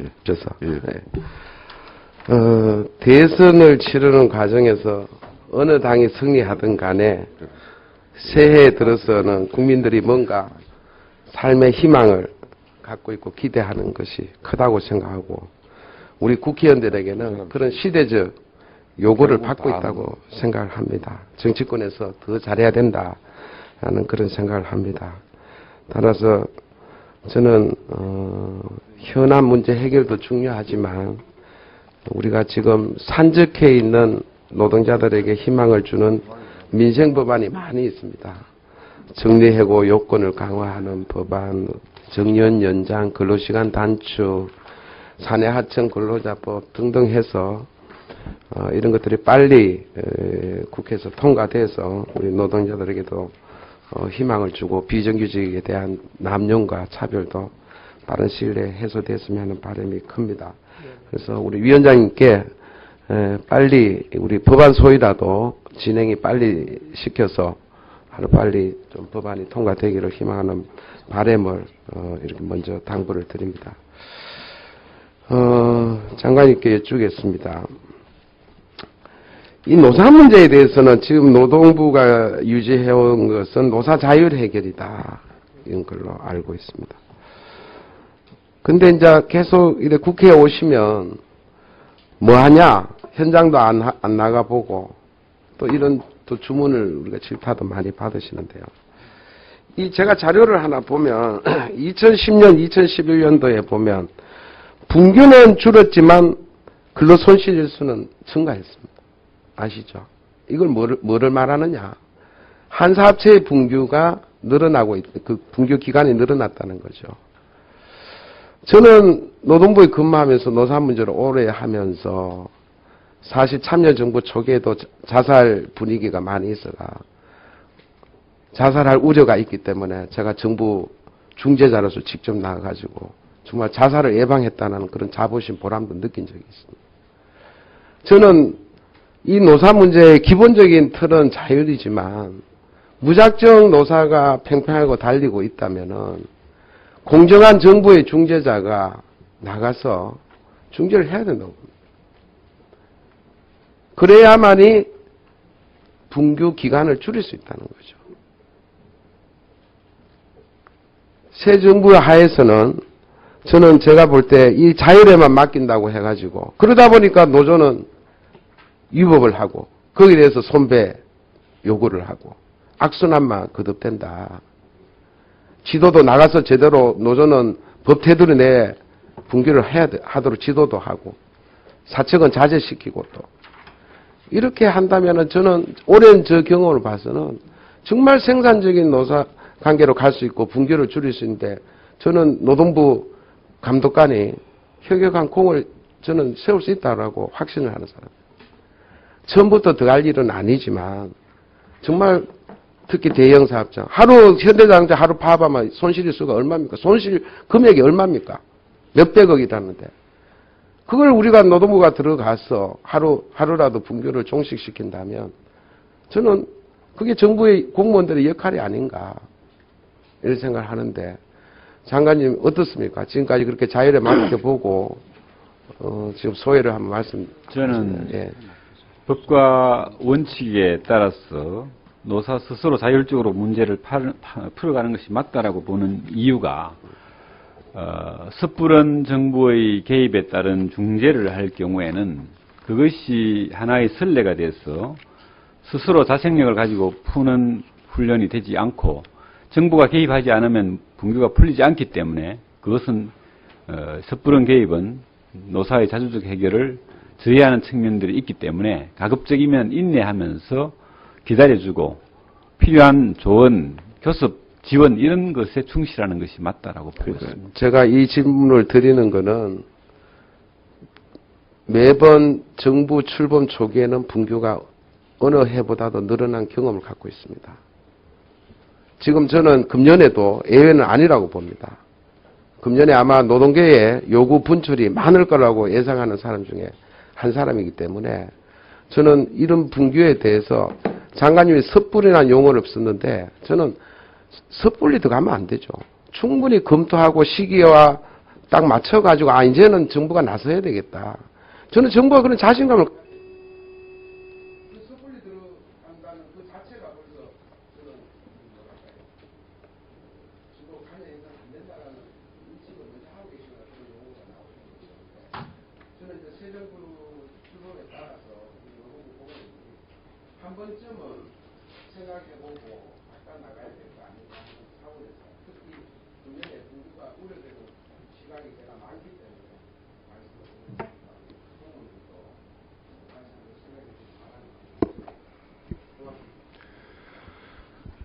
예. 그래서 예. 네. 대선을 치르는 과정에서 어느 당이 승리하든 간에 새해에 들어서는 국민들이 뭔가 삶의 희망을 갖고 있고 기대하는 것이 크다고 생각하고 우리 국회의원들에게는 그런 시대적 요구를 받고 있다고 생각을 합니다. 정치권에서 더 잘해야 된다라는 그런 생각을 합니다. 따라서 저는 현안 문제 해결도 중요하지만 우리가 지금 산적해 있는 노동자들에게 희망을 주는 민생 법안이 많이 있습니다. 정리해고 요건을 강화하는 법안, 정년 연장, 근로시간 단축, 사내 하청 근로자법 등등 해서 이런 것들이 빨리 국회에서 통과돼서 우리 노동자들에게도 희망을 주고 비정규직에 대한 남용과 차별도 빠른 시일 내에 해소됐으면 하는 바람이 큽니다. 그래서 우리 위원장님께 빨리 우리 법안 소위라도 진행이 빨리 시켜서 하루빨리 좀 법안이 통과되기를 희망하는 바람을 이렇게 먼저 당부를 드립니다. 장관님께 여쭙겠습니다. 이 노사 문제에 대해서는 지금 노동부가 유지해온 것은 노사 자율 해결이다. 이런 걸로 알고 있습니다. 근데 이제 계속 이래 국회에 오시면 뭐 하냐? 현장도 안 나가보고 또 이런 또 주문을 우리가 질타도 많이 받으시는데요. 이 제가 자료를 하나 보면 2010년, 2011년도에 보면 분규는 줄었지만 근로 손실 수는 증가했습니다. 아시죠? 이걸 뭐를 말하느냐? 한 사업체의 분규가 늘어나고 그 분규 기간이 늘어났다는 거죠. 저는 노동부에 근무하면서 노사 문제를 오래 하면서 사실 참여정부 초기에도 자살 분위기가 많이 있어가 자살할 우려가 있기 때문에 제가 정부 중재자로서 직접 나가가지고 정말 자살을 예방했다는 그런 자부심 보람도 느낀 적이 있습니다. 저는 이 노사 문제의 기본적인 틀은 자율이지만 무작정 노사가 팽팽하고 달리고 있다면은 공정한 정부의 중재자가 나가서 중재를 해야 된다고 봅니다. 그래야만이 분규 기간을 줄일 수 있다는 거죠. 새 정부의 하에서는 저는 제가 볼 때 이 자율에만 맡긴다고 해가지고 그러다 보니까 노조는 위법을 하고 거기에 대해서 손배 요구를 하고 악순환만 거듭된다. 지도도 나가서 제대로 노조는 법 테두리 내에 분규를 하도록 지도도 하고 사측은 자제시키고 또 이렇게 한다면은 저는 오랜 저 경험을 봐서는 정말 생산적인 노사 관계로 갈 수 있고 분규를 줄일 수 있는데 저는 노동부 감독관이 혁혁한 공을 저는 세울 수 있다라고 확신을 하는 사람. 처음부터 들어갈 일은 아니지만 정말 특히 대형 사업장 하루 현대자동차 하루 파업하면 손실 수가 얼마입니까? 손실 금액이 얼마입니까? 몇백억이라는데 그걸 우리가 노동부가 들어가서 하루라도 분규를 종식시킨다면 저는 그게 정부의 공무원들의 역할이 아닌가 이런 생각을 하는데 장관님 어떻습니까? 지금까지 그렇게 자율에 맡겨보고 지금 소회를 한번 말씀. 저는 예. 법과 원칙에 따라서 노사 스스로 자율적으로 문제를 풀어가는 것이 맞다라고 보는 이유가 섣부른 정부의 개입에 따른 중재를 할 경우에는 그것이 하나의 선례가 돼서 스스로 자생력을 가지고 푸는 훈련이 되지 않고 정부가 개입하지 않으면 분규가 풀리지 않기 때문에 그것은 섣부른 개입은 노사의 자주적 해결을 저해하는 측면들이 있기 때문에 가급적이면 인내하면서 기다려주고 필요한 조언, 교섭, 지원 이런 것에 충실하는 것이 맞다라고 보고 있습니다. 제가 이 질문을 드리는 것은 매번 정부 출범 초기에는 분규가 어느 해보다도 늘어난 경험을 갖고 있습니다. 지금 저는 금년에도 예외는 아니라고 봅니다. 금년에 아마 노동계의 요구 분출이 많을 거라고 예상하는 사람 중에 한 사람이기 때문에 저는 이런 분규에 대해서 장관님이 섣불이라는 용어를 썼는데 저는 섣불리 들어가면 안 되죠. 충분히 검토하고 시기와 딱 맞춰가지고 이제는 정부가 나서야 되겠다. 저는 정부가 그런 자신감을 섣불리 들어간다는 그 자체가 벌써 저는 주로 관여해서는 안 된다라는 인식을 먼저 하고 계시는 그런 용어가 나오고 있습니다. 저는 이제 새 정부 출범에 따라서 한 번쯤은 생각해보고 바꿔 나가야 될 거 아닌가 하는 차원에서 특히 국민의 공부가 우려되는 시각이 제가 많기 때문에 말씀을 드립니다. 그 부분도 다시 한번 생각해 주시기 바랍니다.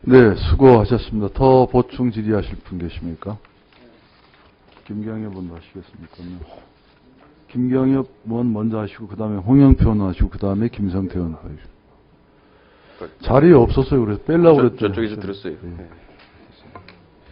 네, 수고하셨습니다. 더 보충 질의하실 분 계십니까? 김경엽 의원 하시겠습니까? 김경엽 의원 먼저 하시고, 그 다음에 홍영표 의원 하시고, 그 다음에 김성태 의원 하시고. 자리에 없었어요. 그래서 빼려고 그랬더니. 저쪽에서 들었어요. 네. 네.